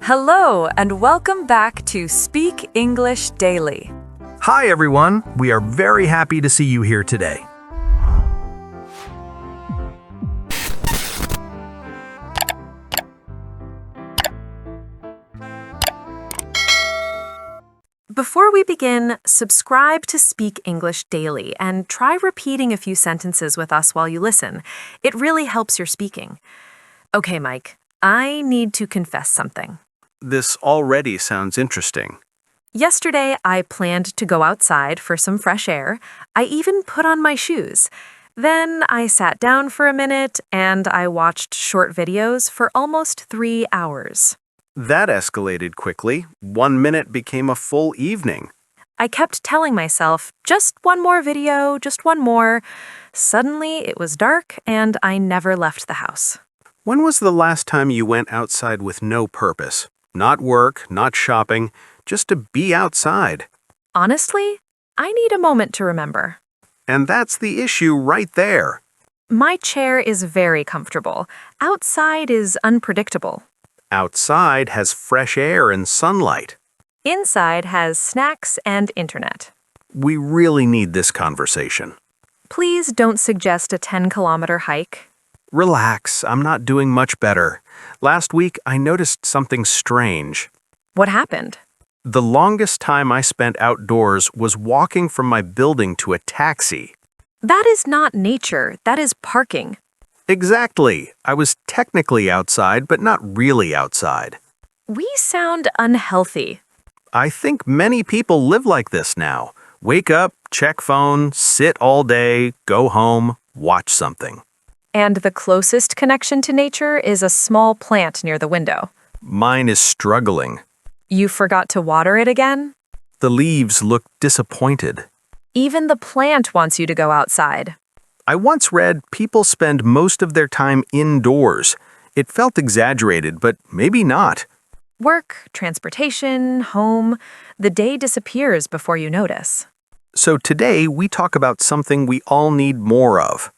Hello, and welcome back to Speak English Daily. Hi, everyone. We are very happy to see you here today. Before we begin, subscribe to Speak English Daily and try repeating a few sentences with us while you listen. It really helps your speaking. Okay, Mike, I need to confess something. This already sounds interesting. Yesterday, I planned to go outside for some fresh air. I even put on my shoes. Then I sat down for a minute and I watched short videos for almost 3 hours. That escalated quickly. 1 minute became a full evening. I kept telling myself, just one more video, just one more. Suddenly, it was dark and I never left the house. When was the last time you went outside with no purpose? Not work, not shopping, just to be outside. Honestly, I need a moment to remember. And that's the issue right there. My chair is very comfortable. Outside is unpredictable. Outside has fresh air and sunlight. Inside has snacks and internet. We really need this conversation. Please don't suggest a 10-kilometer hike. Relax, I'm not doing much better. Last week, I noticed something strange. What happened? The longest time I spent outdoors was walking from my building to a taxi. That is not nature, that is parking. Exactly. I was technically outside, but not really outside. We sound unhealthy. I think many people live like this now. Wake up, check phone, sit all day, go home, watch something. And the closest connection to nature is a small plant near the window. Mine is struggling. You forgot to water it again? The leaves look disappointed. Even the plant wants you to go outside. I once read people spend most of their time indoors. It felt exaggerated, but maybe not. Work, transportation, home, the day disappears before you notice. So today we talk about something we all need more of.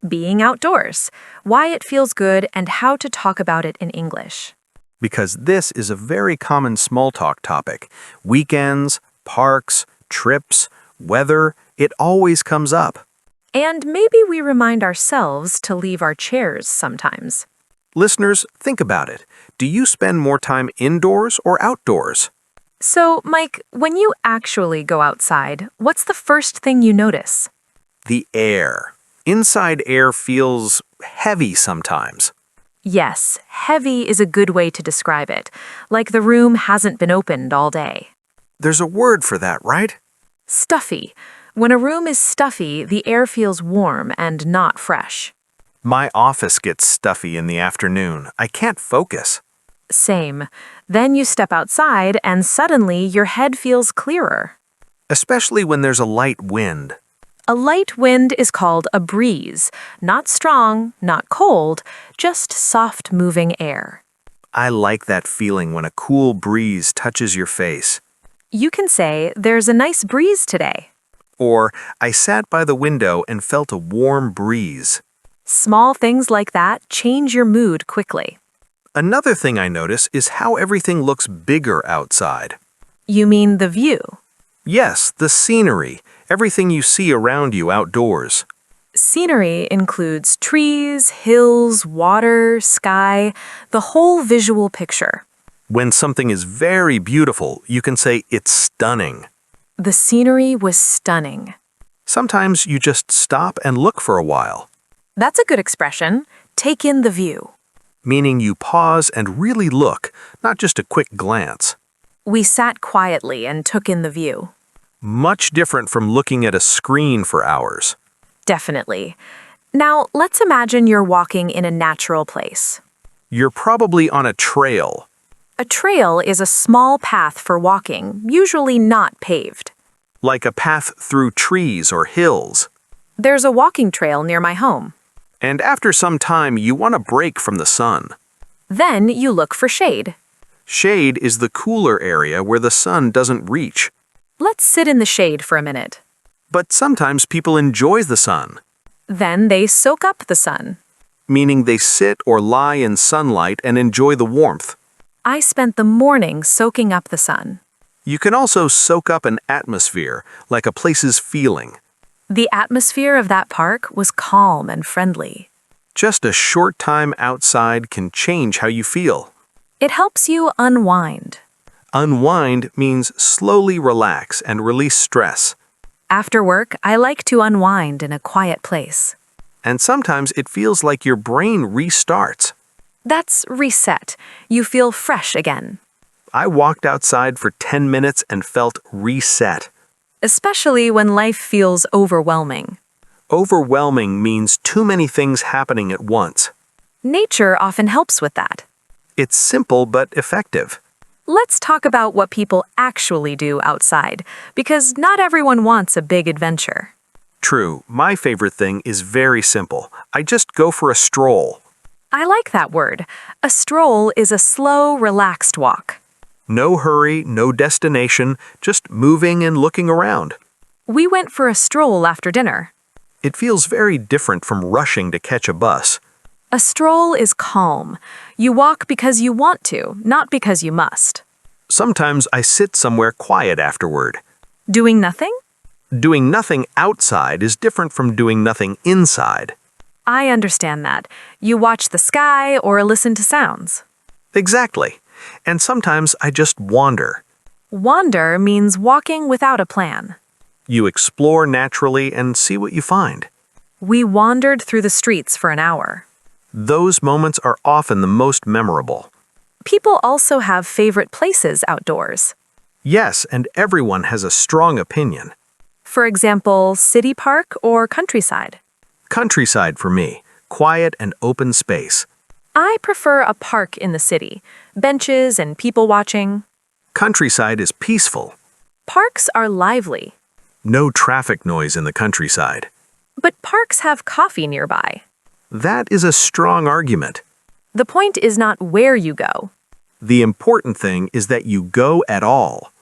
Being outdoors, why it feels good, and how to talk about it in English. Because this is a very common small talk topic. Weekends, parks, trips, weather, it always comes up. And maybe we remind ourselves to leave our chairs sometimes. Listeners, think about it. Do you spend more time indoors or outdoors? So, Mike, when you actually go outside, what's the first thing you notice? The air. Inside air feels heavy sometimes. Yes, heavy is a good way to describe it, like the room hasn't been opened all day. There's a word for that, right? Stuffy. When a room is stuffy, the air feels warm and not fresh. My office gets stuffy in the afternoon. I can't focus. Same. Then you step outside and suddenly your head feels clearer. Especially when there's a light wind. A light wind is called a breeze. Not strong, not cold, just soft moving air. I like that feeling when a cool breeze touches your face. You can say, "There's a nice breeze today." Or, I sat by the window and felt a warm breeze. Small things like that change your mood quickly. Another thing I notice is how everything looks bigger outside. You mean the view? Yes, the scenery, everything you see around you outdoors. Scenery includes trees, hills, water, sky, the whole visual picture. When something is very beautiful, you can say it's stunning. The scenery was stunning. Sometimes you just stop and look for a while. That's a good expression. Take in the view. Meaning you pause and really look, not just a quick glance. We sat quietly and took in the view. Much different from looking at a screen for hours. Definitely. Now, let's imagine you're walking in a natural place. You're probably on a trail. A trail is a small path for walking, usually not paved. Like a path through trees or hills. There's a walking trail near my home. And after some time, you want a break from the sun. Then you look for shade. Shade is the cooler area where the sun doesn't reach. Let's sit in the shade for a minute. But sometimes people enjoy the sun. Then they soak up the sun. Meaning they sit or lie in sunlight and enjoy the warmth. I spent the morning soaking up the sun. You can also soak up an atmosphere, like a place's feeling. The atmosphere of that park was calm and friendly. Just a short time outside can change how you feel. It helps you unwind. Unwind means slowly relax and release stress. After work, I like to unwind in a quiet place. And sometimes it feels like your brain restarts. That's reset. You feel fresh again. I walked outside for 10 minutes and felt reset. Especially when life feels overwhelming. Overwhelming means too many things happening at once. Nature often helps with that. It's simple but effective. Let's talk about what people actually do outside, because not everyone wants a big adventure. True, my favorite thing is very simple. I just go for a stroll. I like that word. A stroll is a slow, relaxed walk. No hurry, no destination, just moving and looking around. We went for a stroll after dinner. It feels very different from rushing to catch a bus. A stroll is calm. You walk because you want to, not because you must. Sometimes I sit somewhere quiet afterward. Doing nothing? Doing nothing outside is different from doing nothing inside. I understand that. You watch the sky or listen to sounds. Exactly. And sometimes I just wander. Wander means walking without a plan. You explore naturally and see what you find. We wandered through the streets for an hour. Those moments are often the most memorable. People also have favorite places outdoors. Yes, and everyone has a strong opinion. For example, city park or countryside. Countryside for me, quiet and open space. I prefer a park in the city, benches and people watching. Countryside is peaceful. Parks are lively. No traffic noise in the countryside. But parks have coffee nearby. That is a strong argument. The point is not where you go. The important thing is that you go at all.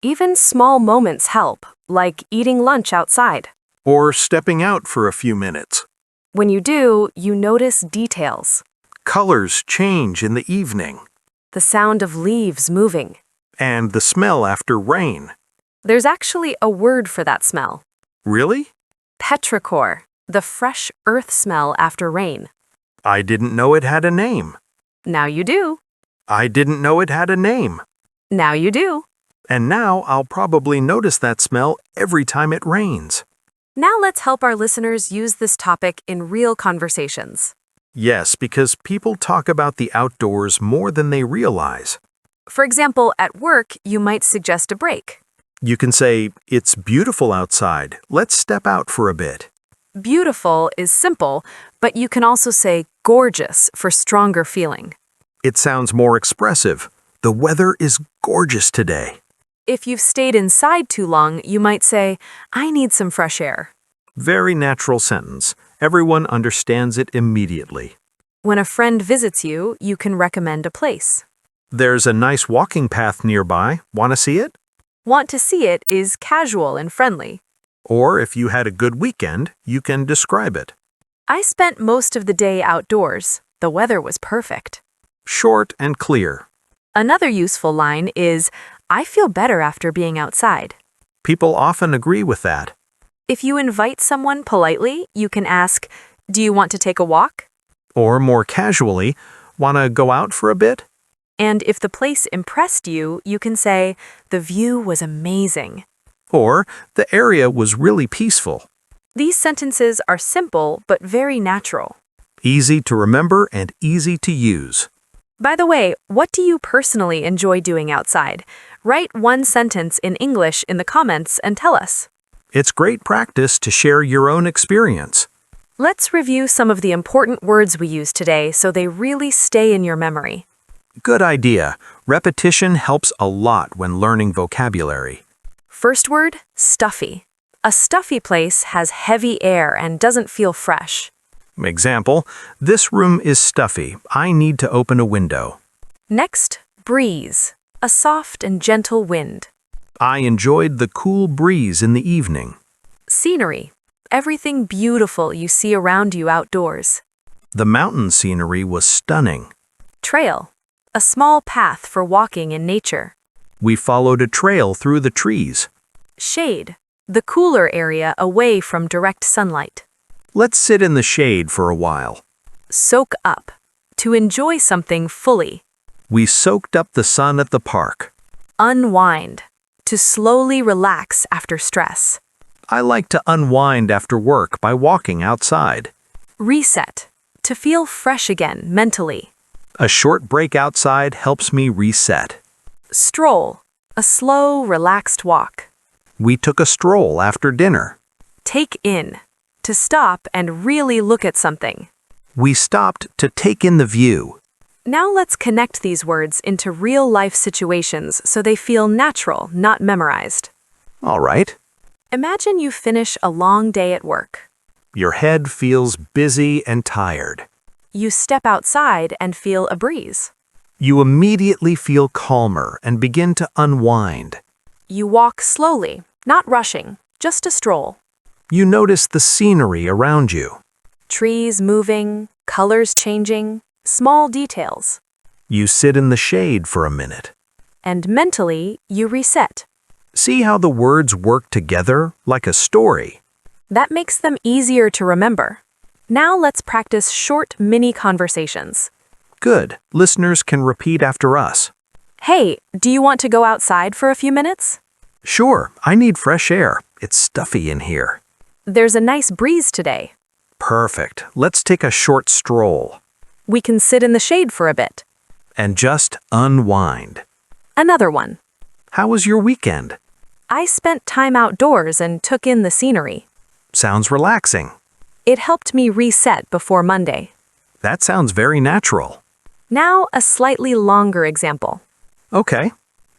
Even small moments help, like eating lunch outside. Or stepping out for a few minutes. When you do, you notice details. Colors change in the evening. The sound of leaves moving. And the smell after rain. There's actually a word for that smell. Really? Petrichor, the fresh earth smell after rain. I didn't know it had a name. Now you do. I didn't know it had a name. Now you do. And now I'll probably notice that smell every time it rains. Now let's help our listeners use this topic in real conversations. Yes, because people talk about the outdoors more than they realize. For example, at work, you might suggest a break. You can say, "It's beautiful outside. Let's step out for a bit." Beautiful is simple, but you can also say gorgeous for stronger feeling. It sounds more expressive. The weather is gorgeous today. If you've stayed inside too long, you might say, I need some fresh air. Very natural sentence. Everyone understands it immediately. When a friend visits you, you can recommend a place. There's a nice walking path nearby. Want to see it? Want to see it is casual and friendly. Or if you had a good weekend, you can describe it. I spent most of the day outdoors. The weather was perfect. Short and clear. Another useful line is, I feel better after being outside. People often agree with that. If you invite someone politely, you can ask, do you want to take a walk? Or more casually, want to go out for a bit? And if the place impressed you, you can say, the view was amazing. Or the area was really peaceful. These sentences are simple but very natural. Easy to remember and easy to use. By the way, what do you personally enjoy doing outside? Write one sentence in English in the comments and tell us. It's great practice to share your own experience. Let's review some of the important words we used today so they really stay in your memory. Good idea. Repetition helps a lot when learning vocabulary. First word, stuffy. A stuffy place has heavy air and doesn't feel fresh. Example, this room is stuffy. I need to open a window. Next, breeze. A soft and gentle wind. I enjoyed the cool breeze in the evening. Scenery. Everything beautiful you see around you outdoors. The mountain scenery was stunning. Trail. a small path for walking in nature. We followed a trail through the trees. Shade, the cooler area away from direct sunlight. Let's sit in the shade for a while. Soak up, to enjoy something fully. We soaked up the sun at the park. Unwind, to slowly relax after stress. I like to unwind after work by walking outside. Reset, to feel fresh again mentally. A short break outside helps me reset. Stroll, a slow, relaxed walk. We took a stroll after dinner. Take in, to stop and really look at something. We stopped to take in the view. Now let's connect these words into real-life situations so they feel natural, not memorized. All right. Imagine you finish a long day at work. Your head feels busy and tired. You step outside and feel a breeze. You immediately feel calmer and begin to unwind. You walk slowly, not rushing, just a stroll. You notice the scenery around you. Trees moving, colors changing, small details. You sit in the shade for a minute. And mentally, you reset. See how the words work together like a story. That makes them easier to remember. Now let's practice short mini conversations. Good. Listeners can repeat after us. Hey, do you want to go outside for a few minutes? Sure, I need fresh air. It's stuffy in here. There's a nice breeze today. Perfect. Let's take a short stroll. We can sit in the shade for a bit. And just unwind. Another one. How was your weekend? I spent time outdoors and took in the scenery. Sounds relaxing. It helped me reset before Monday. That sounds very natural. Now, a slightly longer example. Okay.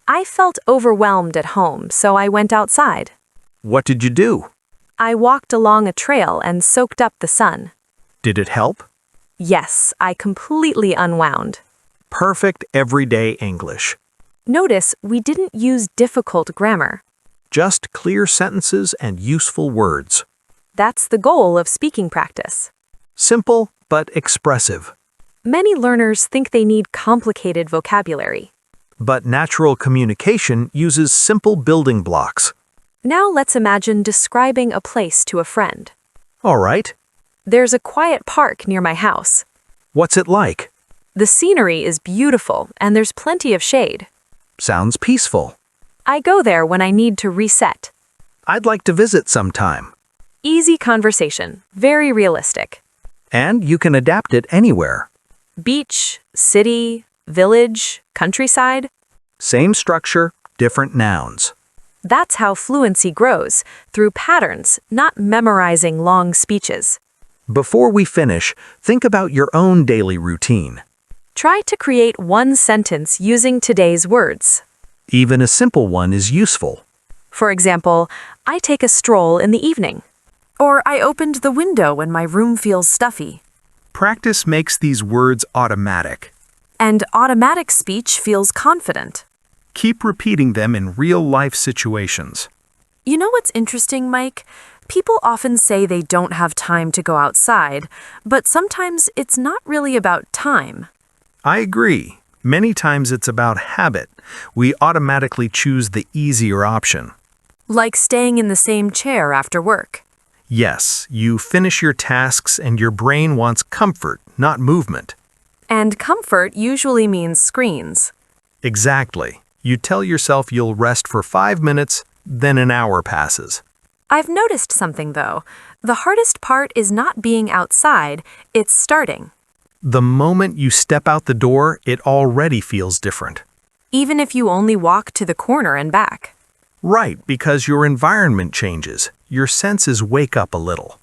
I felt overwhelmed at home, so I went outside. What did you do? I walked along a trail and soaked up the sun. Did it help? Yes, I completely unwound. Perfect everyday English. Notice we didn't use difficult grammar. Just clear sentences and useful words. That's the goal of speaking practice. Simple but expressive. Many learners think they need complicated vocabulary. But natural communication uses simple building blocks. Now let's imagine describing a place to a friend. All right. There's a quiet park near my house. What's it like? The scenery is beautiful and there's plenty of shade. Sounds peaceful. I go there when I need to reset. I'd like to visit sometime. Easy conversation, very realistic. And you can adapt it anywhere. Beach, city, village, countryside. Same structure, different nouns. That's how fluency grows, through patterns, not memorizing long speeches. Before we finish, think about your own daily routine. Try to create one sentence using today's words. Even a simple one is useful. For example, I take a stroll in the evening. Or I opened the window when my room feels stuffy. Practice makes these words automatic. And automatic speech feels confident. Keep repeating them in real-life situations. You know what's interesting, Mike? People often say they don't have time to go outside, but sometimes it's not really about time. I agree. Many times it's about habit. We automatically choose the easier option. Like staying in the same chair after work. Yes, you finish your tasks and your brain wants comfort, not movement. And comfort usually means screens. Exactly. You tell yourself you'll rest for 5 minutes, then an hour passes. I've noticed something, though. The hardest part is not being outside, it's starting. The moment you step out the door, it already feels different. Even if you only walk to the corner and back. Right, because your environment changes. Your senses wake up a little.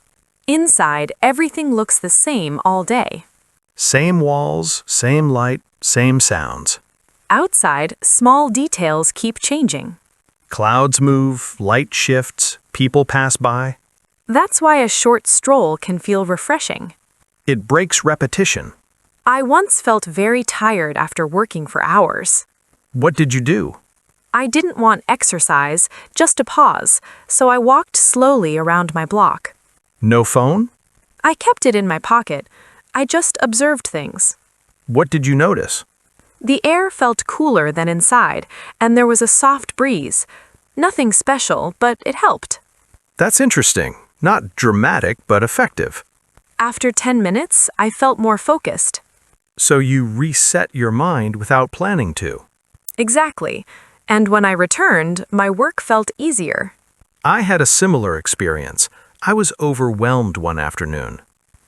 Inside, everything looks the same all day. Same walls, same light, same sounds. Outside, small details keep changing. Clouds move, light shifts, people pass by. That's why a short stroll can feel refreshing. It breaks repetition. I once felt very tired after working for hours. What did you do? I didn't want exercise, just a pause, so I walked slowly around my block. No phone? I kept it in my pocket. I just observed things. What did you notice? The air felt cooler than inside, and there was a soft breeze. Nothing special, but it helped. That's interesting. Not dramatic, but effective. After 10 minutes, I felt more focused. So you reset your mind without planning to. Exactly. And when I returned, my work felt easier. I had a similar experience. I was overwhelmed one afternoon.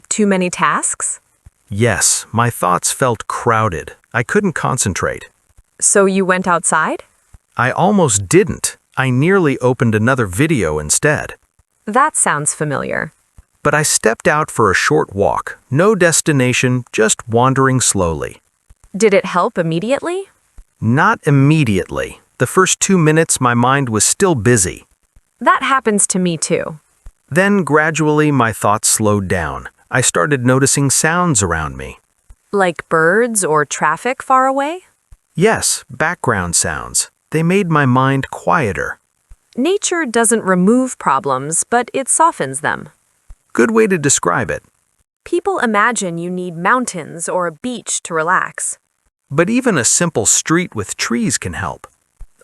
Too many tasks? Yes, my thoughts felt crowded. I couldn't concentrate. So you went outside? I almost didn't. I nearly opened another video instead. That sounds familiar. But I stepped out for a short walk. No destination, just wandering slowly. Did it help immediately? Not immediately. The first 2 minutes, my mind was still busy. That happens to me too. Then, gradually, my thoughts slowed down. I started noticing sounds around me. Like birds or traffic far away? Yes, background sounds. They made my mind quieter. Nature doesn't remove problems, but it softens them. Good way to describe it. People imagine you need mountains or a beach to relax. But even a simple street with trees can help.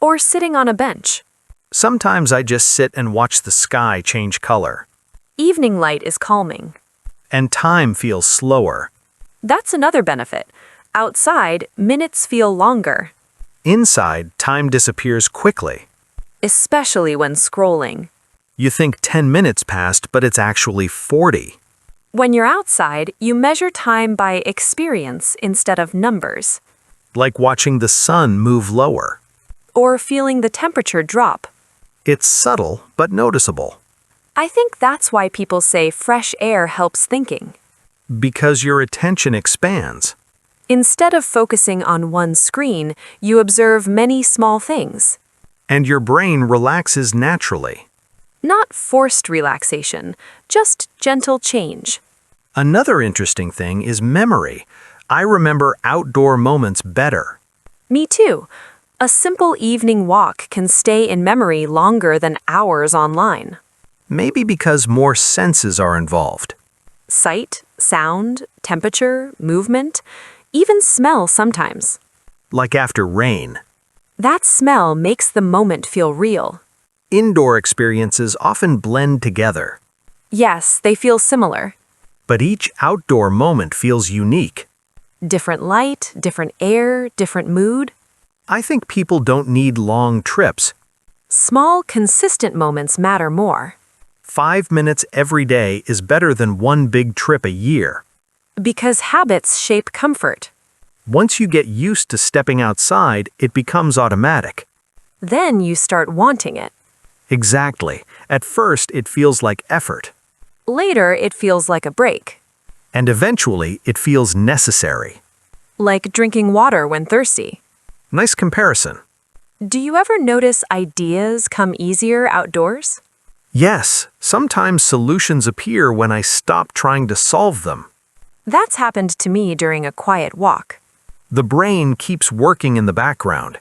Or sitting on a bench. Sometimes I just sit and watch the sky change color. Evening light is calming. And time feels slower. That's another benefit. Outside, minutes feel longer. Inside, time disappears quickly. Especially when scrolling. You think 10 minutes passed, but it's actually 40. When you're outside, you measure time by experience instead of numbers. Like watching the sun move lower. Or feeling the temperature drop. It's subtle, but noticeable. I think that's why people say fresh air helps thinking. Because your attention expands. Instead of focusing on one screen, you observe many small things. And your brain relaxes naturally. Not forced relaxation, just gentle change. Another interesting thing is memory. I remember outdoor moments better. Me too. A simple evening walk can stay in memory longer than hours online. Maybe because more senses are involved. Sight, sound, temperature, movement, even smell sometimes. Like after rain. That smell makes the moment feel real. Indoor experiences often blend together. Yes, they feel similar. But each outdoor moment feels unique. Different light, different air, different mood. I think people don't need long trips. Small, consistent moments matter more. 5 minutes every day is better than one big trip a year. Because habits shape comfort. Once you get used to stepping outside, it becomes automatic. Then you start wanting it. Exactly. At first, it feels like effort. Later, it feels like a break. And eventually, it feels necessary. Like drinking water when thirsty. Nice comparison. Do you ever notice ideas come easier outdoors? Yes, sometimes solutions appear when I stop trying to solve them. That's happened to me during a quiet walk. The brain keeps working in the background.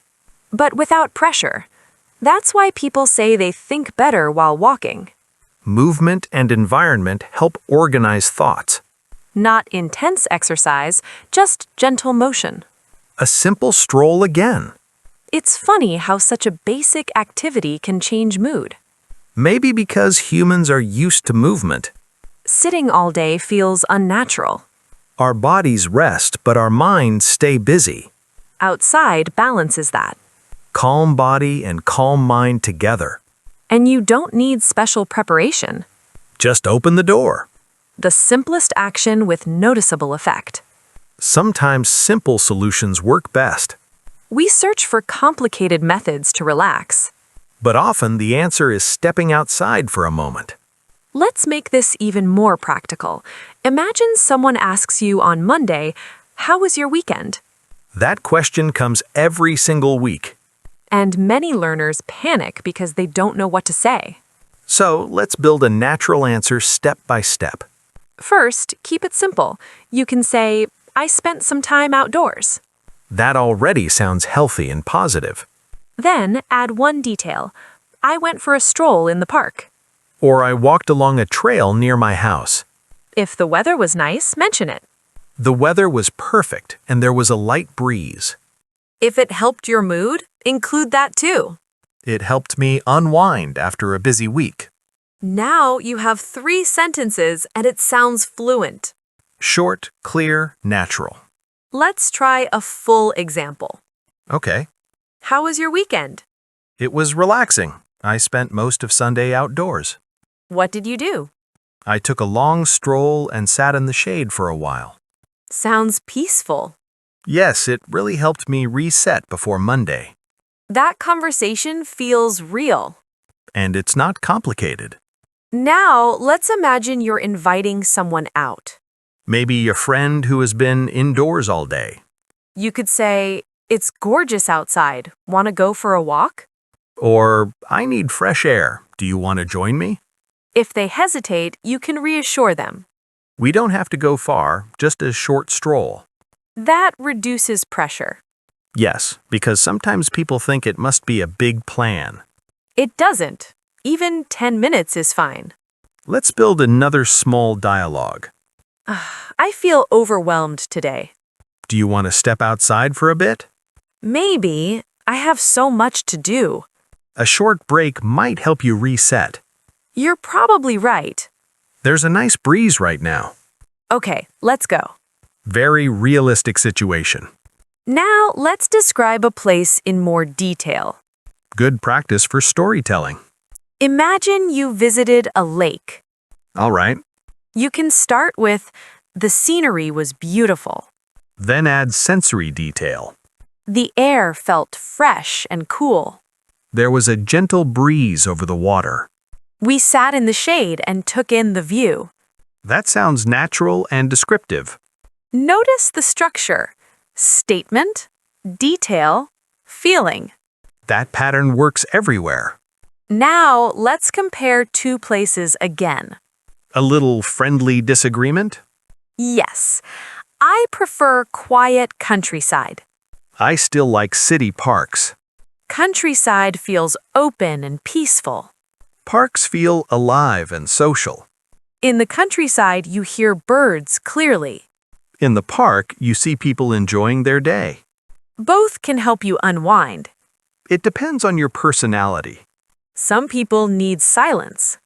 But without pressure. That's why people say they think better while walking. Movement and environment help organize thoughts. Not intense exercise, just gentle motion. A simple stroll again. It's funny how such a basic activity can change mood. Maybe because humans are used to movement. Sitting all day feels unnatural. Our bodies rest, but our minds stay busy. Outside balances that. Calm body and calm mind together. And you don't need special preparation. Just open the door. The simplest action with noticeable effect. Sometimes simple solutions work best. We search for complicated methods to relax. But often the answer is stepping outside for a moment. Let's make this even more practical. Imagine someone asks you on Monday, "How was your weekend?" That question comes every single week. And many learners panic because they don't know what to say. So let's build a natural answer step by step. First, keep it simple. You can say, "I spent some time outdoors." That already sounds healthy and positive. Then add one detail. "I went for a stroll in the park." Or I walked along a trail near my house. If the weather was nice, mention it. The weather was perfect and there was a light breeze. If it helped your mood, include that too. It helped me unwind after a busy week. Now you have 3 sentences and it sounds fluent. Short, clear, natural. Let's try a full example. Okay. How was your weekend? It was relaxing. I spent most of Sunday outdoors. What did you do? I took a long stroll and sat in the shade for a while. Sounds peaceful. Yes, it really helped me reset before Monday. That conversation feels real. And it's not complicated. Now, let's imagine you're inviting someone out. Maybe a friend who has been indoors all day. You could say, "It's gorgeous outside. Want to go for a walk?" Or, I need fresh air. Do you want to join me? If they hesitate, you can reassure them. We don't have to go far, just a short stroll. That reduces pressure. Yes, because sometimes people think it must be a big plan. It doesn't. Even 10 minutes is fine. Let's build another small dialogue. I feel overwhelmed today. Do you want to step outside for a bit? Maybe. I have so much to do. A short break might help you reset. You're probably right. There's a nice breeze right now. Okay, let's go. Very realistic situation. Now, let's describe a place in more detail. Good practice for storytelling. Imagine you visited a lake. All right. You can start with, "The scenery was beautiful. Then add sensory detail. The air felt fresh and cool. There was a gentle breeze over the water. We sat in the shade and took in the view." That sounds natural and descriptive. Notice the structure: statement, detail, feeling. That pattern works everywhere. Now, let's compare 2 places again. A little friendly disagreement? Yes, I prefer quiet countryside. I still like city parks. Countryside feels open and peaceful. Parks feel alive and social. In the countryside, you hear birds clearly. In the park, you see people enjoying their day. Both can help you unwind. It depends on your personality. Some people need silence.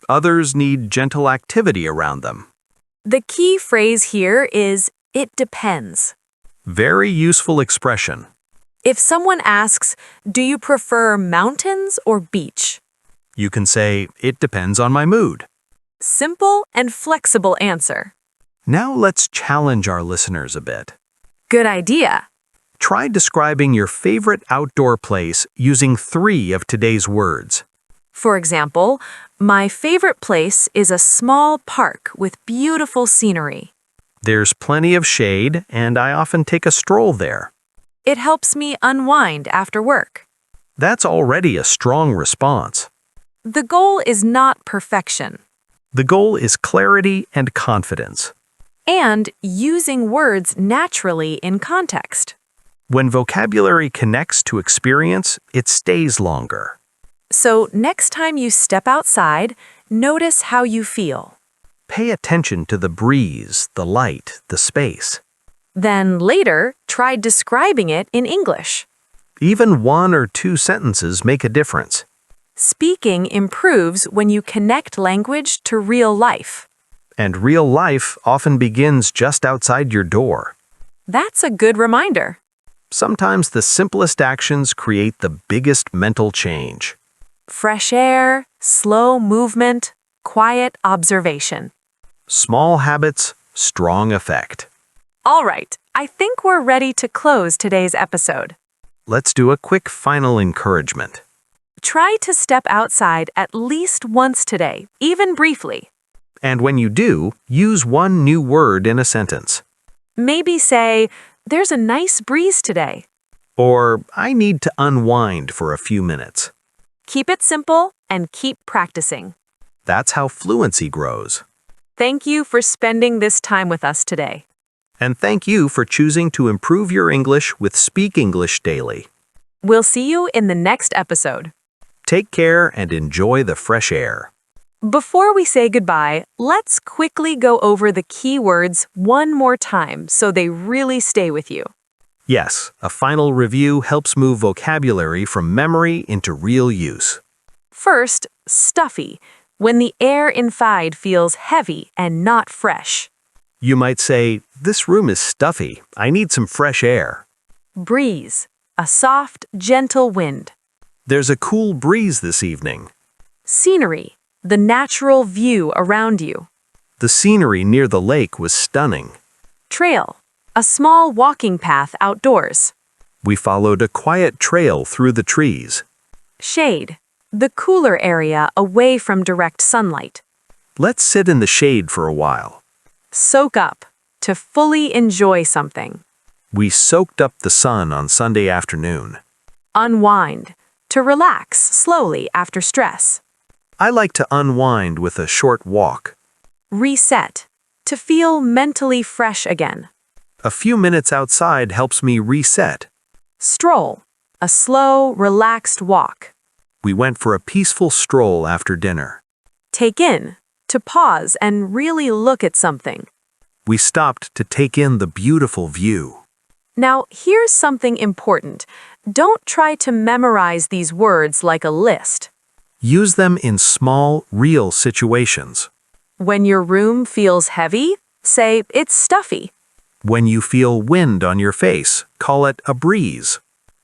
Others need gentle activity around them. The key phrase here is, "It depends." Very useful expression. If someone asks, "Do you prefer mountains or beach?" You can say, it depends on my mood. Simple and flexible answer. Now let's challenge our listeners a bit. Good idea. Try describing your favorite outdoor place using 3 of today's words. For example, my favorite place is a small park with beautiful scenery. There's plenty of shade, and I often take a stroll there. It helps me unwind after work. That's already a strong response. The goal is not perfection. The goal is clarity and confidence. And using words naturally in context. When vocabulary connects to experience, it stays longer. So next time you step outside, notice how you feel. Pay attention to the breeze, the light, the space. Then later, try describing it in English. Even 1 or 2 sentences make a difference. Speaking improves when you connect language to real life. And real life often begins just outside your door. That's a good reminder. Sometimes the simplest actions create the biggest mental change. Fresh air, slow movement, quiet observation. Small habits, strong effect. All right, I think we're ready to close today's episode. Let's do a quick final encouragement. Try to step outside at least once today, even briefly. And when you do, use 1 new word in a sentence. Maybe say, "There's a nice breeze today." Or, I need to unwind for a few minutes. Keep it simple and keep practicing. That's how fluency grows. Thank you for spending this time with us today. And thank you for choosing to improve your English with Speak English Daily. We'll see you in the next episode. Take care and enjoy the fresh air. Before we say goodbye, let's quickly go over the key words one more time so they really stay with you. Yes, a final review helps move vocabulary from memory into real use. First, stuffy, when the air inside feels heavy and not fresh. You might say, "This room is stuffy. I need some fresh air." Breeze, a soft, gentle wind. There's a cool breeze this evening. Scenery, the natural view around you. The scenery near the lake was stunning. Trail, a small walking path outdoors. We followed a quiet trail through the trees. Shade, the cooler area away from direct sunlight. Let's sit in the shade for a while. Soak up, to fully enjoy something. We soaked up the sun on Sunday afternoon. Unwind, to relax slowly after stress. I like to unwind with a short walk. Reset, to feel mentally fresh again. A few minutes outside helps me reset. Stroll, a slow, relaxed walk. We went for a peaceful stroll after dinner. Take in, to pause and really look at something. We stopped to take in the beautiful view. Now, here's something important. Don't try to memorize these words like a list. Use them in small, real situations. When your room feels heavy, say it's stuffy. When you feel wind on your face, call it a breeze.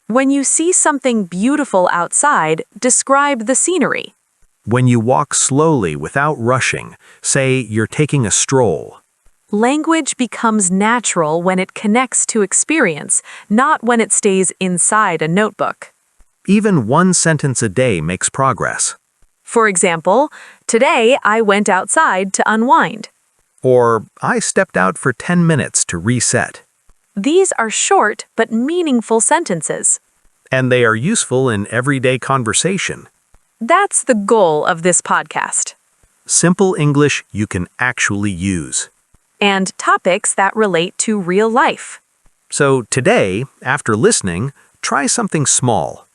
When you see something beautiful outside, describe the scenery. When you walk slowly without rushing, say you're taking a stroll. Language becomes natural when it connects to experience, not when it stays inside a notebook. Even one sentence a day makes progress. For example, today I went outside to unwind. Or, I stepped out for 10 minutes to reset. These are short but meaningful sentences. And they are useful in everyday conversation. That's the goal of this podcast. Simple English you can actually use. And topics that relate to real life. So today, after listening, try something small.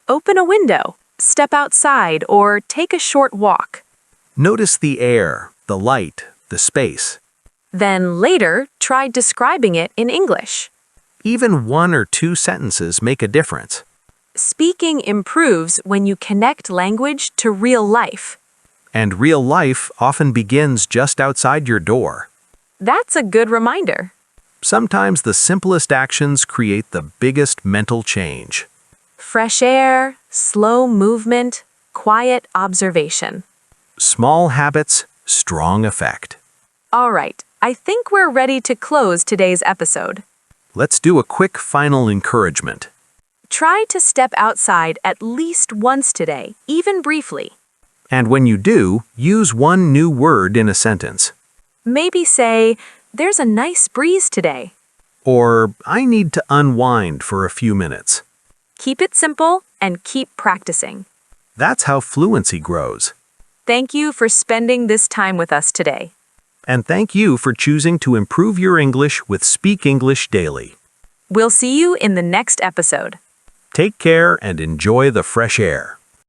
Open a window, step outside, or take a short walk. Notice the air, the light, the space. Then later, try describing it in English. Even 1 or 2 sentences make a difference. Speaking improves when you connect language to real life. And real life often begins just outside your door. That's a good reminder. Sometimes the simplest actions create the biggest mental change. Fresh air, slow movement, quiet observation. Small habits, strong effect. All right, I think we're ready to close today's episode. Let's do a quick final encouragement. Try to step outside at least once today, even briefly. And when you do, use one new word in a sentence. Maybe say, "There's a nice breeze today." Or, "I need to unwind for a few minutes." Keep it simple and keep practicing. That's how fluency grows. Thank you for spending this time with us today. And thank you for choosing to improve your English with Speak English Daily. We'll see you in the next episode. Take care and enjoy the fresh air.